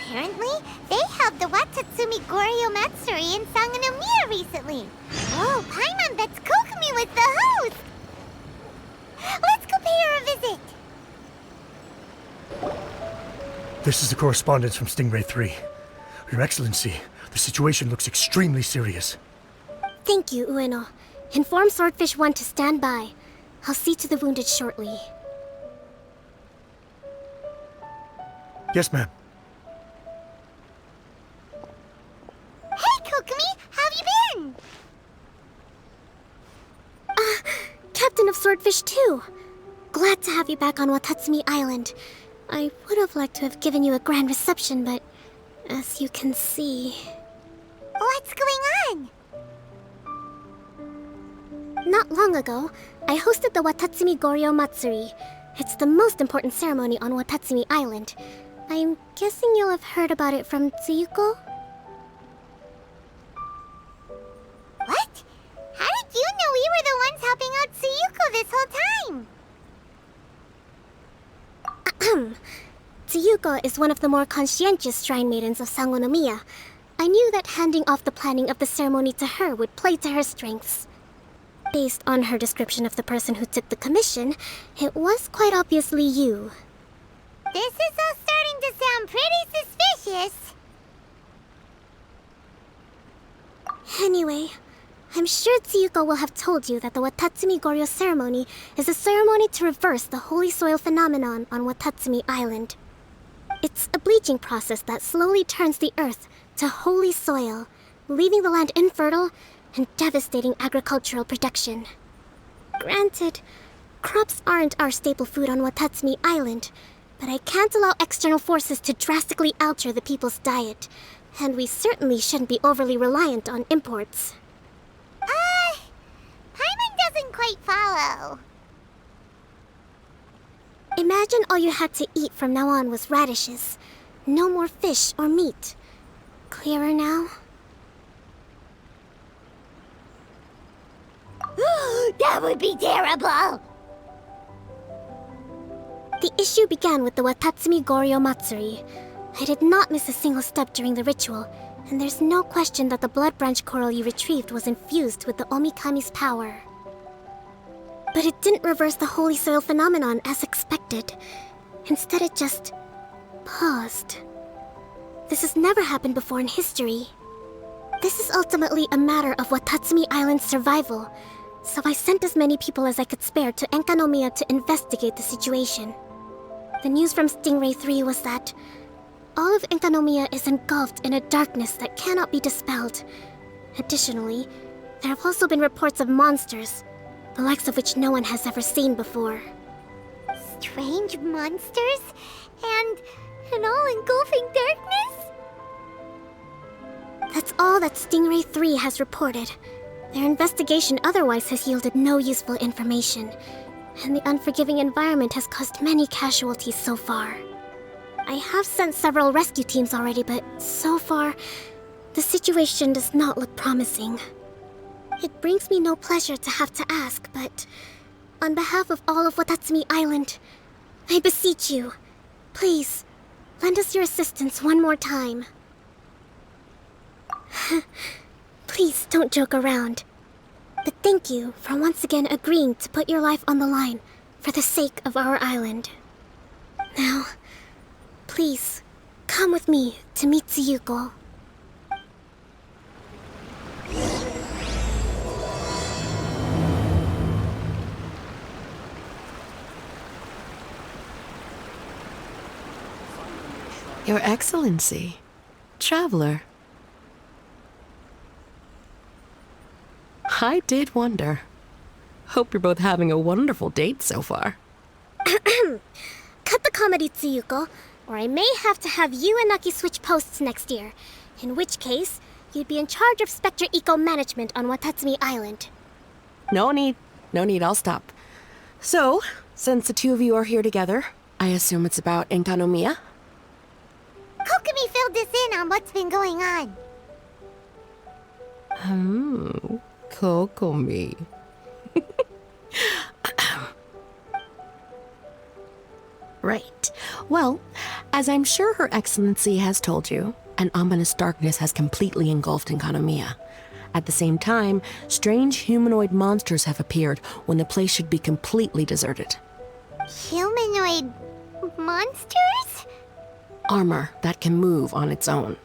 Apparently, they held the Watatsumi Goryo Matsuri in Sanganomiya recently. Oh, Paimon bets Kokomi was the host! Let's go pay her a visit! This is the correspondence from Stingray 3. Your Excellency, the situation looks extremely serious. Thank you, Ueno. Inform Swordfish 1 to stand by. I'll see to the wounded shortly. Yes, ma'am. Hey, Kokomi! How have you been? Captain of Swordfish 2. Glad to have you back on Watatsumi Island. I would have liked to have given you a grand reception, but as you can see... What's going on? Not long ago, I hosted the Watatsumi Goryo Matsuri. It's the most important ceremony on Watatsumi Island. I'm guessing you'll have heard about it from Tsuyuko? What? How did you know we were the ones helping out Tsuyuko this whole time? Tsuyuko is one of the more conscientious shrine maidens of Sanganomiya. I knew that handing off the planning of the ceremony to her would play to her strengths. Based on her description of the person who took the commission, it was quite obviously you. This is all starting to sound pretty suspicious. Anyway, I'm sure Tsuyuko will have told you that the Watatsumi Goryo ceremony is a ceremony to reverse the holy soil phenomenon on Watatsumi Island. It's a bleaching process that slowly turns the earth to holy soil, leaving the land infertile and devastating agricultural production. Granted, crops aren't our staple food on Watatsumi Island, but I can't allow external forces to drastically alter the people's diet, and we certainly shouldn't be overly reliant on imports. Paimon doesn't quite follow. Imagine all you had to eat from now on was radishes. No more fish or meat. Clearer now? That would be terrible! The issue began with the Watatsumi Goryo Matsuri. I did not miss a single step during the ritual, and there's no question that the blood branch coral you retrieved was infused with the Omikami's power. But it didn't reverse the holy soil phenomenon as expected. Instead, it just paused. This has never happened before in history. This is ultimately a matter of Watatsumi Island's survival, so I sent as many people as I could spare to Enkanomiya to investigate the situation. The news from Stingray 3 was that all of Enkanomiya is engulfed in a darkness that cannot be dispelled. Additionally, there have also been reports of monsters, the likes of which no one has ever seen before. Strange monsters? And an all-engulfing darkness? That's all that Stingray 3 has reported. Their investigation otherwise has yielded no useful information, and the unforgiving environment has caused many casualties so far. I have sent several rescue teams already, but so far, the situation does not look promising. It brings me no pleasure to have to ask, but on behalf of all of Watatsumi Island, I beseech you, please, lend us your assistance one more time. Please don't joke around. But thank you for once again agreeing to put your life on the line for the sake of our island. Now, please, come with me to meet Tsuyuko. Your Excellency, traveler. I did wonder. Hope you're both having a wonderful date so far. Cut the comedy, Tsuyuko, or I may have to have you and Naki switch posts next year. In which case, you'd be in charge of Spectre Eco Management on Watatsumi Island. No need, I'll stop. So, since the two of you are here together, I assume it's about Enkanomiya? Kokomi filled us in on what's been going on. Kokomi. Right. Well, As I'm sure Her Excellency has told you, an ominous darkness has completely engulfed Enkanomiya. At the same time, strange humanoid monsters have appeared when the place should be completely deserted. Humanoid monsters? Armor that can move on its own.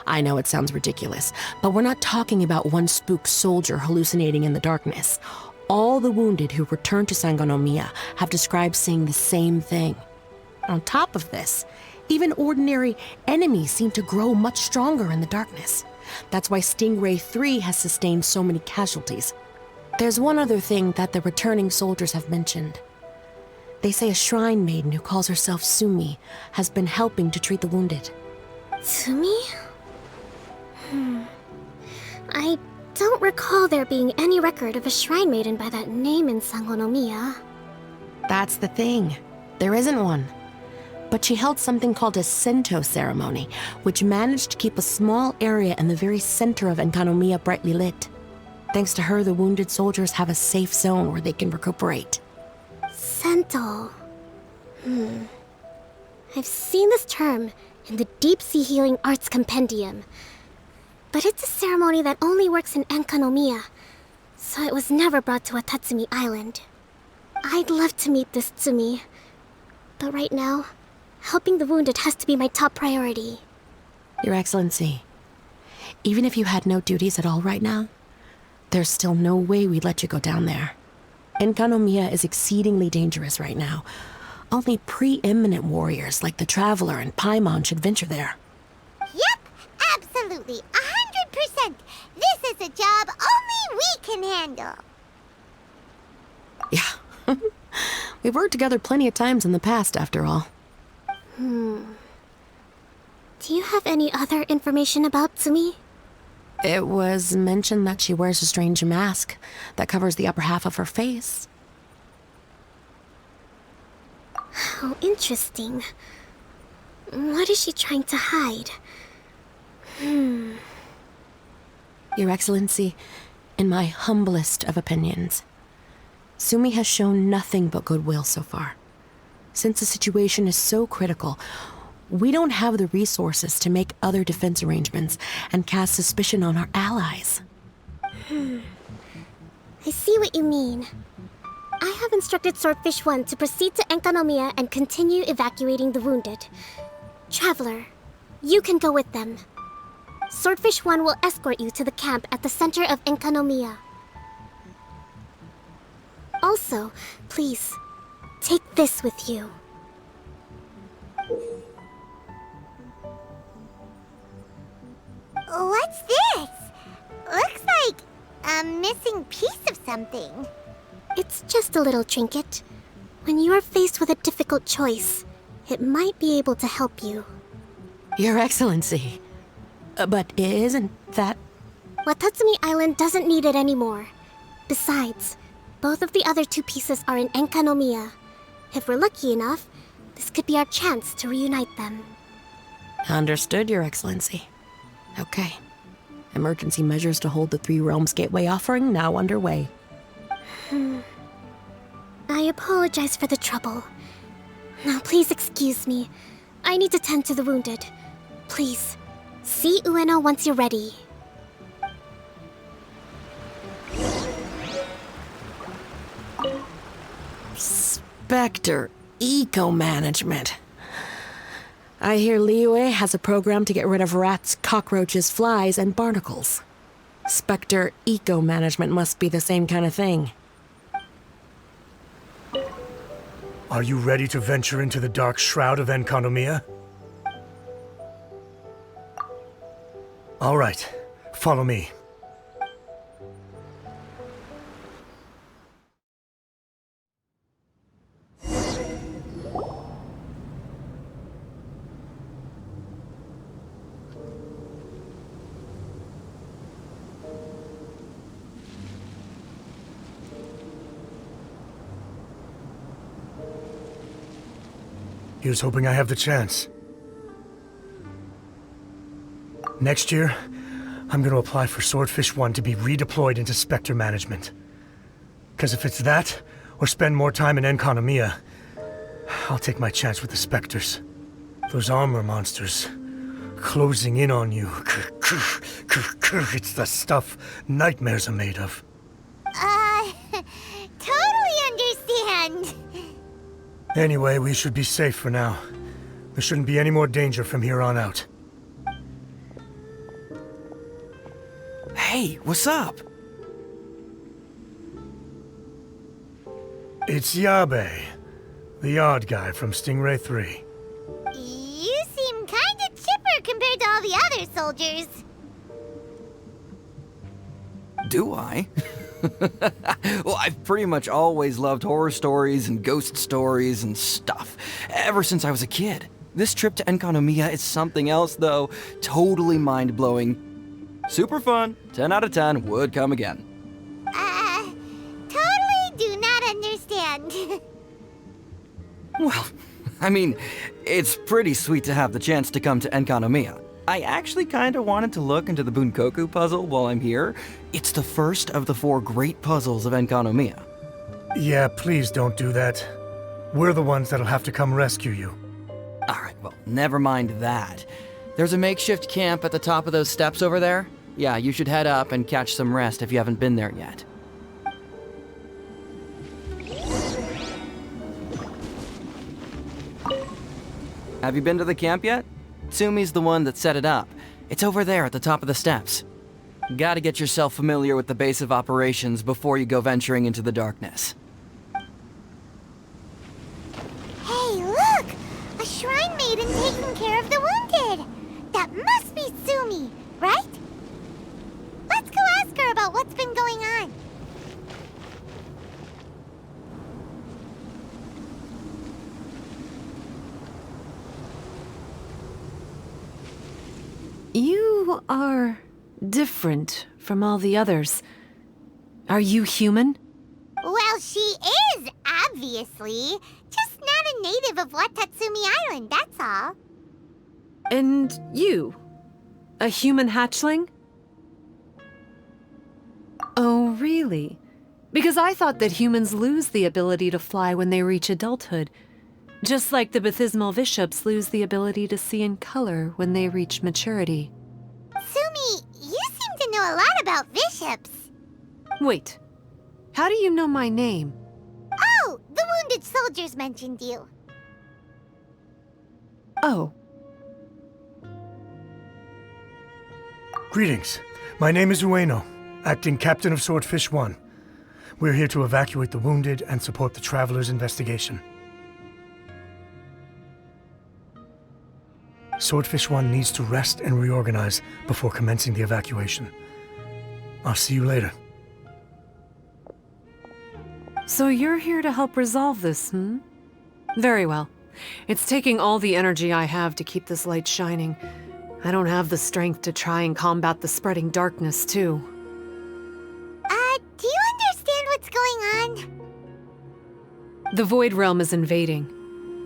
I know it sounds ridiculous, but we're not talking about one spook soldier hallucinating in the darkness. All the wounded who returned to Sanganomiya have described seeing the same thing. On top of this, even ordinary enemies seem to grow much stronger in the darkness. That's why Stingray 3 has sustained so many casualties. There's one other thing that the returning soldiers have mentioned. They say a shrine maiden who calls herself Tsumi has been helping to treat the wounded. Tsumi? I don't recall there being any record of a shrine maiden by that name in Sanganomiya. That's the thing. There isn't one. But she held something called a Sento ceremony, which managed to keep a small area in the very center of Enkanomiya brightly lit. Thanks to her, the wounded soldiers have a safe zone where they can recuperate. Sento. I've seen this term in the Deep Sea Healing Arts Compendium. But it's a ceremony that only works in Enkanomiya, so it was never brought to Watatsumi Island. I'd love to meet this Tsumi, but right now, helping the wounded has to be my top priority. Your Excellency, even if you had no duties at all right now, there's still no way we'd let you go down there. Enkanomiya is exceedingly dangerous right now. Only preeminent warriors like the Traveler and Paimon should venture there. Yep, absolutely, 100%. This is a job only we can handle. Yeah. We've worked together plenty of times in the past, after all. Do you have any other information about Tsumi? It was mentioned that she wears a strange mask that covers the upper half of her face. How interesting. What is she trying to hide? Your Excellency, in my humblest of opinions, Tsumi has shown nothing but goodwill so far. Since the situation is so critical, we don't have the resources to make other defense arrangements and cast suspicion on our allies. I see what you mean. I have instructed Swordfish 1 to proceed to Enkanomiya and continue evacuating the wounded. Traveler, you can go with them. Swordfish 1 will escort you to the camp at the center of Enkanomiya. Also, please, take this with you. What's this? Looks like a missing piece of something. It's just a little trinket. When you are faced with a difficult choice, it might be able to help you. Your Excellency. But isn't that... Watatsumi Island doesn't need it anymore. Besides, both of the other two pieces are in Enkanomiya. If we're lucky enough, this could be our chance to reunite them. Understood, Your Excellency. Okay. Emergency measures to hold the Three Realms Gateway offering now underway. I apologize for the trouble. Now please excuse me. I need to tend to the wounded. Please, see Ueno once you're ready. Spectre Eco-Management. I hear Liyue has a program to get rid of rats, cockroaches, flies, and barnacles. Spectre Eco-Management must be the same kind of thing. Are you ready to venture into the dark shroud of Enkanomiya? All right, follow me. Here's hoping I have the chance. Next year, I'm gonna apply for Swordfish 1 to be redeployed into Spectre Management. Because if it's that, or spend more time in Enkanomiya, I'll take my chance with the Spectres. Those armor monsters closing in on you. It's the stuff nightmares are made of. Totally understand. Anyway, we should be safe for now. There shouldn't be any more danger from here on out. Hey, what's up? It's Yabe, the odd guy from Stingray 3. You seem kinda chipper compared to all the other soldiers. Do I? Well, I've pretty much always loved horror stories and ghost stories and stuff, ever since I was a kid. This trip to Enkanomiya is something else, though. Totally mind-blowing. Super fun. 10 out of 10 would come again. Totally do not understand. Well, I mean, it's pretty sweet to have the chance to come to Enkanomiya. I actually kinda wanted to look into the Bunkoku puzzle while I'm here. It's the first of the 4 great puzzles of Enkanomiya. Yeah, please don't do that. We're the ones that'll have to come rescue you. Alright, well, never mind that. There's a makeshift camp at the top of those steps over there. Yeah, you should head up and catch some rest if you haven't been there yet. Have you been to the camp yet? Tsumi's the one that set it up. It's over there at the top of the steps. Gotta get yourself familiar with the base of operations before you go venturing into the darkness. Hey, look! A shrine maiden taking care of the wounded! That must be Tsumi, right? Let's go ask her about what's been going on. You are different from all the others. Are you human? Well, she is, obviously. Just not a native of Watatsumi Island, that's all. And you? A human hatchling? Oh, really? Because I thought that humans lose the ability to fly when they reach adulthood. Just like the baptismal bishops lose the ability to see in color when they reach maturity. Tsumi, you seem to know a lot about bishops. Wait, how do you know my name? Oh, the wounded soldiers mentioned you. Oh, Greetings. My name is Ueno, acting captain of Swordfish 1. We're here to evacuate the wounded and support the traveler's investigation. Swordfish 1 needs to rest and reorganize before commencing the evacuation. I'll see you later. so you're here to help resolve this, hmm? Very well. It's taking all the energy I have to keep this light shining. I don't have the strength to try and combat the spreading darkness, too. Do you understand what's going on? The Void Realm is invading.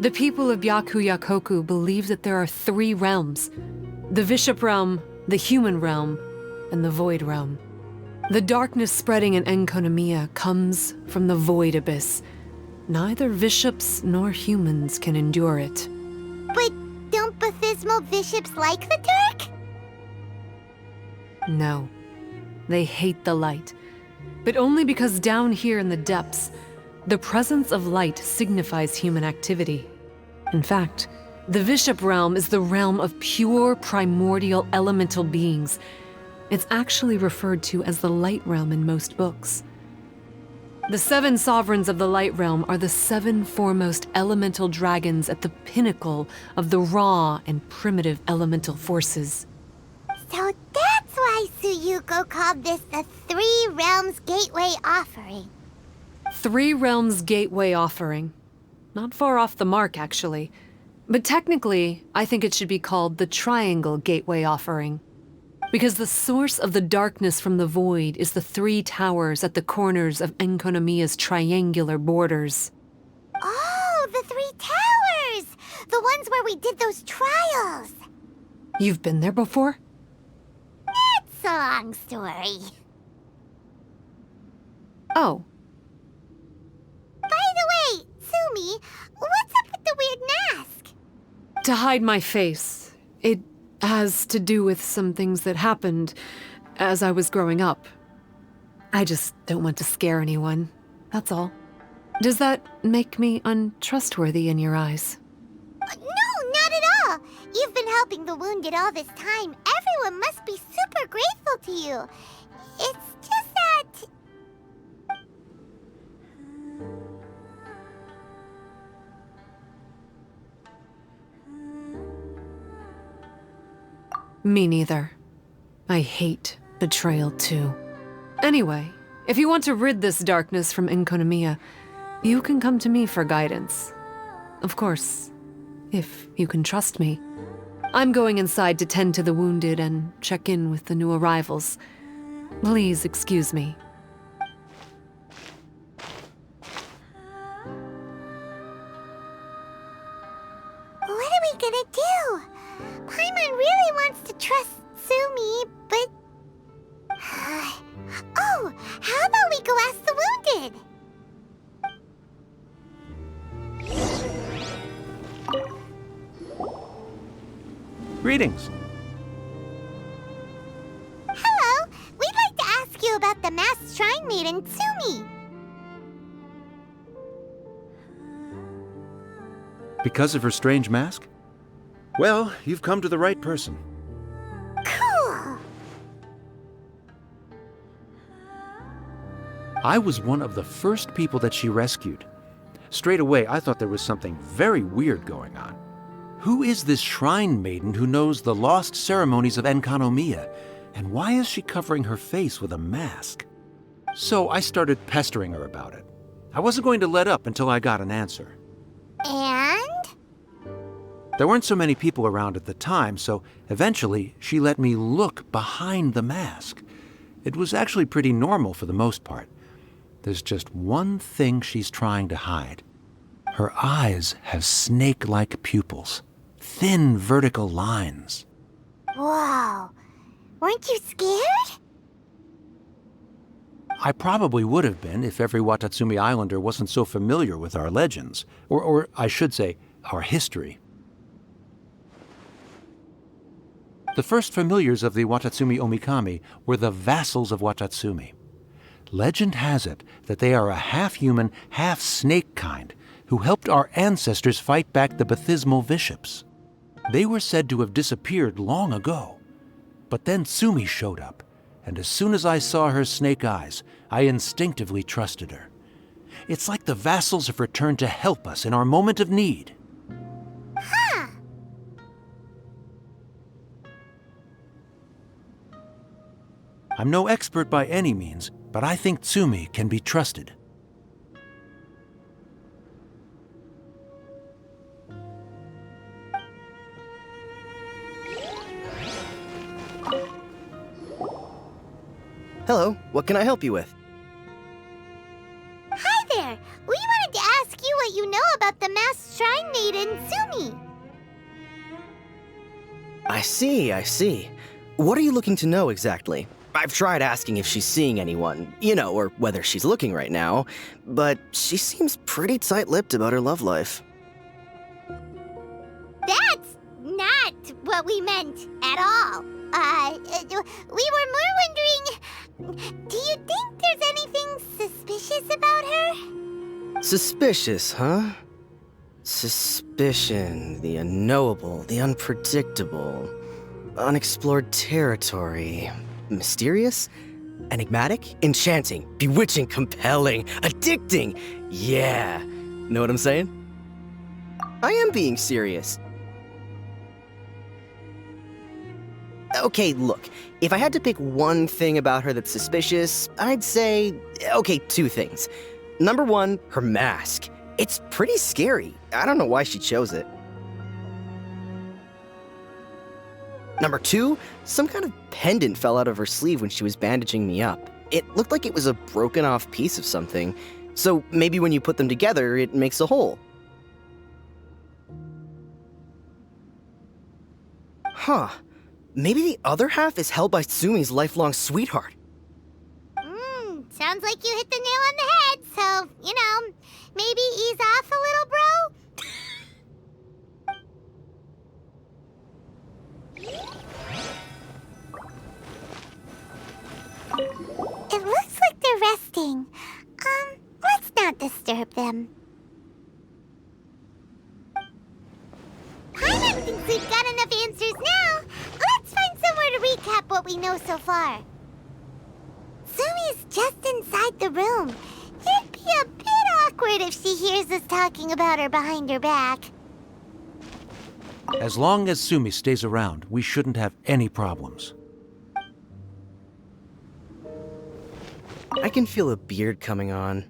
The people of Byakuyakoku believe that there are 3 realms: the Bishop Realm, the Human Realm, and the Void Realm. The darkness spreading in Enkanomiya comes from the Void Abyss. Neither bishops nor humans can endure it. But don't baptismal bishops like the dark? No. They hate the light. But only because down here in the depths, the presence of light signifies human activity. In fact, the Bishop Realm is the realm of pure primordial elemental beings. It's actually referred to as the Light Realm in most books. The 7 sovereigns of the Light Realm are the 7 foremost elemental dragons at the pinnacle of the raw and primitive elemental forces. So that's why Tsuyuko called this the 3 Realms Gateway Offering. 3 Realms Gateway Offering. Not far off the mark, actually. But technically, I think it should be called the Triangle Gateway Offering. Because the source of the darkness from the void is the 3 towers at the corners of Enkanomiya's triangular borders. Oh, the 3 towers! The ones where we did those trials! You've been there before? It's a long story. Oh, By the way, Tsumi, what's up with the weird mask? To hide my face. It has to do with some things that happened as I was growing up. I just don't want to scare anyone, that's all. Does that make me untrustworthy in your eyes? No, not at all. You've been helping the wounded all this time. Everyone must be super grateful to you. It's just that... Me neither. I hate betrayal too. Anyway, if you want to rid this darkness from Enkanomiya, you can come to me for guidance. Of course, if you can trust me. I'm going inside to tend to the wounded and check in with the new arrivals. Please excuse me. What are we gonna do? Paimon really wants to trust Tsumi, but... Oh, how about we go ask the wounded? Greetings. Hello, we'd like to ask you about the masked shrine maiden, Tsumi. Because of her strange mask? Well, you've come to the right person. Cool. I was one of the first people that she rescued. Straight away, I thought there was something very weird going on. Who is this shrine maiden who knows the lost ceremonies of Enkanomiya? And why is she covering her face with a mask? So I started pestering her about it. I wasn't going to let up until I got an answer. And? There weren't so many people around at the time, so eventually she let me look behind the mask. It was actually pretty normal for the most part. There's just one thing she's trying to hide. Her eyes have snake-like pupils, thin vertical lines. Whoa. Weren't you scared? I probably would have been if every Watatsumi Islander wasn't so familiar with our legends, or I should say, our history. The first familiars of the Watatsumi Omikami were the vassals of Watatsumi. Legend has it that they are a half-human, half-snake kind who helped our ancestors fight back the Baptismal Bishops. They were said to have disappeared long ago. But then Tsumi showed up, and as soon as I saw her snake eyes, I instinctively trusted her. It's like the vassals have returned to help us in our moment of need. Huh. I'm no expert by any means, but I think Tsumi can be trusted. Hello, what can I help you with? Hi there. We wanted to ask you what you know about the masked shrine maiden, Tsumi. I see. What are you looking to know exactly? I've tried asking if she's seeing anyone, or whether she's looking right now, but she seems pretty tight-lipped about her love life. That's not what we meant at all. We were more wondering, do you think there's anything suspicious about her? Suspicious, huh? Suspicion, the unknowable, the unpredictable, unexplored territory. Mysterious? Enigmatic? Enchanting? Bewitching? Compelling? Addicting? Yeah. Know what I'm saying? I am being serious. Okay, look. If I had to pick one thing about her that's suspicious, I'd say, two things. Number one, her mask. It's pretty scary. I don't know why she chose it. Number two, some kind of pendant fell out of her sleeve when she was bandaging me up. It looked like it was a broken off piece of something. So maybe when you put them together, it makes a whole. Huh. Maybe the other half is held by Tsumi's lifelong sweetheart. Sounds like you hit the nail on the head, so, maybe ease off a little, bro? them. Paimon thinks we've got enough answers now. Let's find somewhere to recap what we know so far. Tsumi's just inside the room. It'd be a bit awkward if she hears us talking about her behind her back. As long as Tsumi stays around, we shouldn't have any problems. I can feel a beard coming on.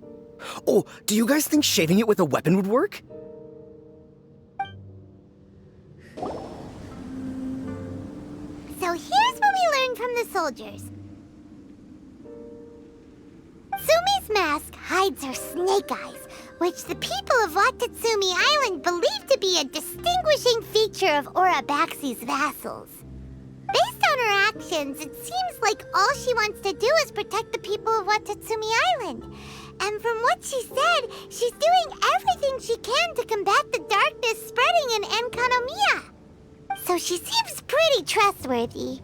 Oh, do you guys think shaving it with a weapon would work? So here's what we learned from the soldiers. Tsumi's mask hides her snake eyes, which the people of Watatsumi Island believe to be a distinguishing feature of Orabaxi's vassals. Based on her actions, it seems like all she wants to do is protect the people of Watatsumi Island. And from what she said, she's doing everything she can to combat the darkness spreading in Enkanomiya. So she seems pretty trustworthy.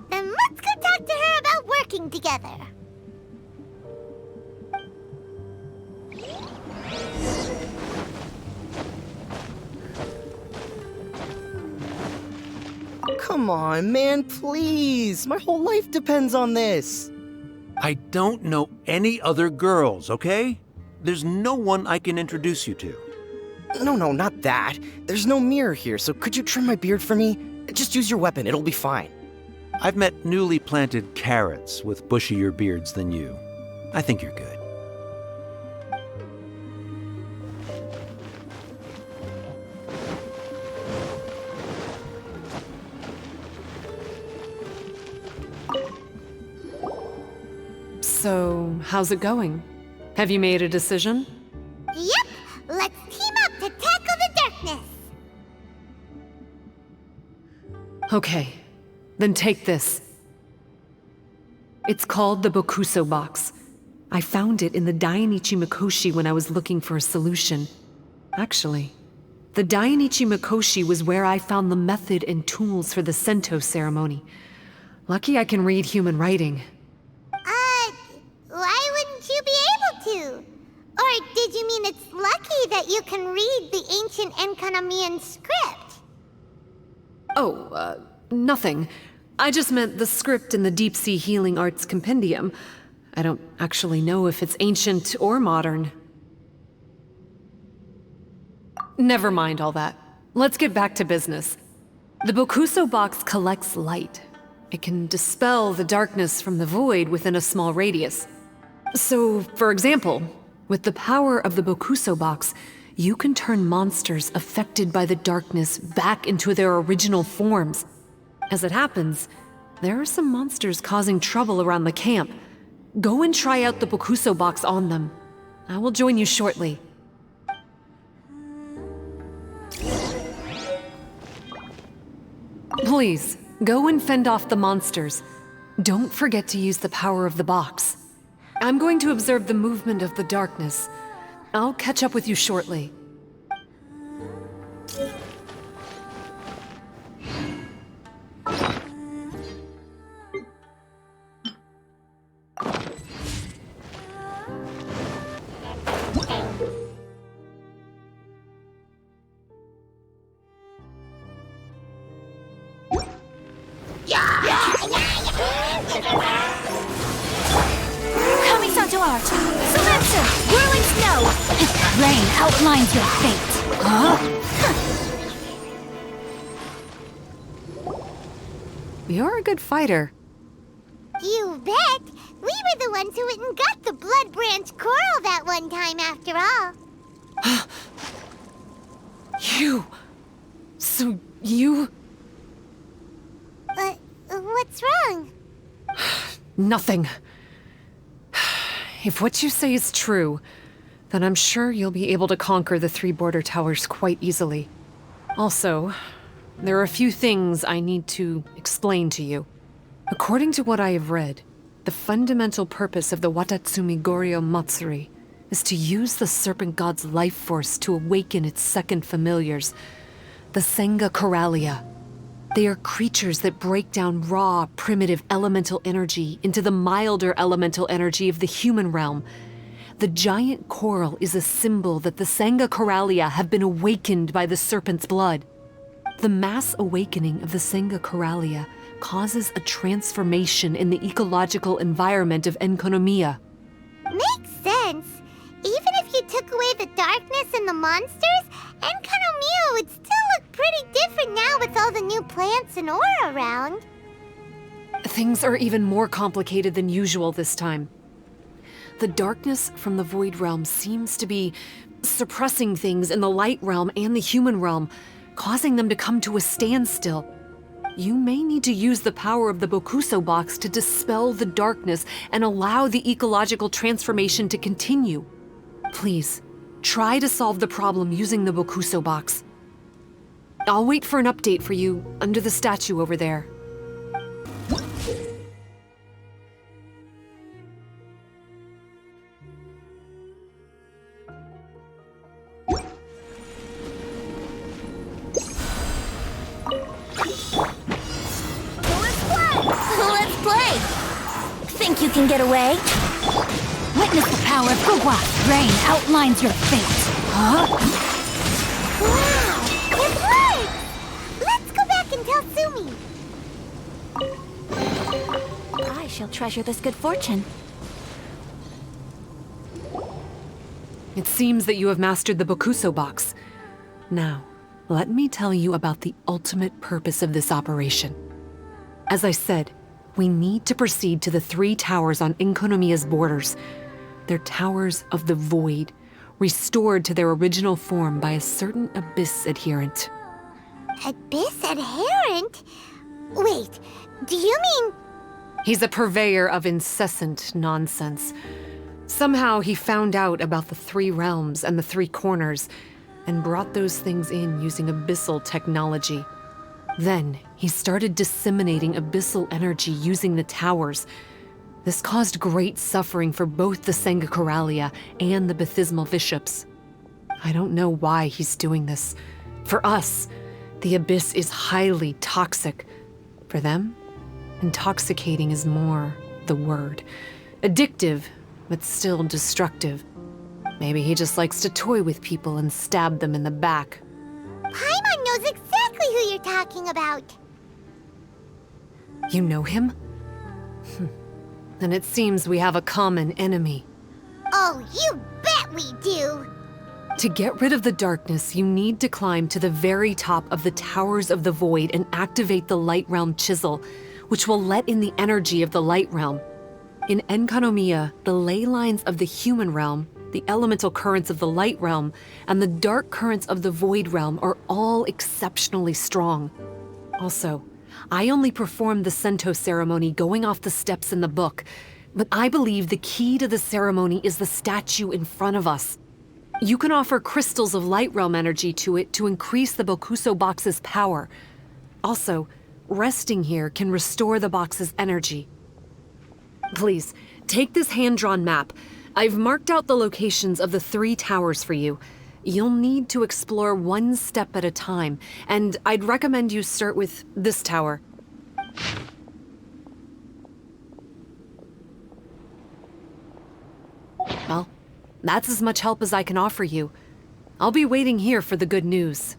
Then let's go talk to her about working together. Come on, man, please. My whole life depends on this. I don't know any other girls, okay? There's no one I can introduce you to. No, not that. There's no mirror here, so could you trim my beard for me? Just use your weapon, it'll be fine. I've met newly planted carrots with bushier beards than you. I think you're good. So, how's it going? Have you made a decision? Yep, let's team up to tackle the darkness. Okay, then take this. It's called the Bokuso Box. I found it in the Dainichi Mikoshi when I was looking for a solution. Actually, the Dainichi Mikoshi was where I found the method and tools for the Sento ceremony. Lucky I can read human writing. Why wouldn't you be able to? Or did you mean it's lucky that you can read the ancient Enkanomiyan script? Oh, nothing. I just meant the script in the Deep Sea Healing Arts Compendium. I don't actually know if it's ancient or modern. Never mind all that. Let's get back to business. The Bokuso Box collects light. It can dispel the darkness from the void within a small radius. So, for example, with the power of the Bokuso Box, you can turn monsters affected by the darkness back into their original forms. As it happens, there are some monsters causing trouble around the camp. Go and try out the Bokuso Box on them. I will join you shortly. Please, go and fend off the monsters. Don't forget to use the power of the box. I'm going to observe the movement of the darkness. I'll catch up with you shortly. Kamisanto art! Selencer! Whirling snow! Rain outlines your fate! Huh? You're a good fighter. You bet! We were the ones who went and got the Blood Branch Coral that one time after all. You... So you... What's wrong? Nothing. If what you say is true, then I'm sure you'll be able to conquer the 3 border towers quite easily. Also, there are a few things I need to explain to you. According to what I have read, the fundamental purpose of the Watatsumi Goryo Matsuri is to use the Serpent God's life force to awaken its second familiars, the Sangacorallia. They are creatures that break down raw, primitive elemental energy into the milder elemental energy of the human realm. The giant coral is a symbol that the Sangacorallia have been awakened by the serpent's blood. The mass awakening of the Sangacorallia causes a transformation in the ecological environment of Enkanomiya. Makes sense. Even if you took away the darkness and the monsters, Enkanomiya would still look pretty different now with all the new plants and aura around. Things are even more complicated than usual this time. The darkness from the Void Realm seems to be suppressing things in the Light Realm and the human realm, causing them to come to a standstill. You may need to use the power of the Bokuso Box to dispel the darkness and allow the ecological transformation to continue. Please, try to solve the problem using the Bokuso Box. I'll wait for an update for you under the statue over there. Let's play! Think you can get away? Witness the power of Gugwa. Rain outlines your fate. Huh? Wow! It worked! Let's go back and tell Tsumi. I shall treasure this good fortune. It seems that you have mastered the Bokuso Box. Now, let me tell you about the ultimate purpose of this operation. As I said, we need to proceed to the 3 towers on Enkanomiya's borders. They're towers of the void, restored to their original form by a certain Abyss adherent. Abyss adherent? Wait, do you mean... He's a purveyor of incessant nonsense. Somehow he found out about the 3 realms and the 3 corners, and brought those things in using abyssal technology. Then, he started disseminating abyssal energy using the towers. This caused great suffering for both the Sangacorallia and the Baptismal Bishops. I don't know why he's doing this. For us, the Abyss is highly toxic. For them, intoxicating is more the word. Addictive, but still destructive. Maybe he just likes to toy with people and stab them in the back. Paimon knows exactly who you're talking about. You know him? Then it seems we have a common enemy. Oh, you bet we do! To get rid of the darkness, you need to climb to the very top of the Towers of the Void and activate the Light Realm Chisel, which will let in the energy of the Light Realm. In Enkanomiya, the ley lines of the human realm, the elemental currents of the Light Realm, and the dark currents of the Void Realm are all exceptionally strong. Also, I only performed the Sento ceremony going off the steps in the book, but I believe the key to the ceremony is the statue in front of us. You can offer crystals of Light Realm energy to it to increase the Bokuso Box's power. Also, resting here can restore the box's energy. Please, take this hand-drawn map. I've marked out the locations of the 3 towers for you. You'll need to explore one step at a time, and I'd recommend you start with this tower. Well, that's as much help as I can offer you. I'll be waiting here for the good news.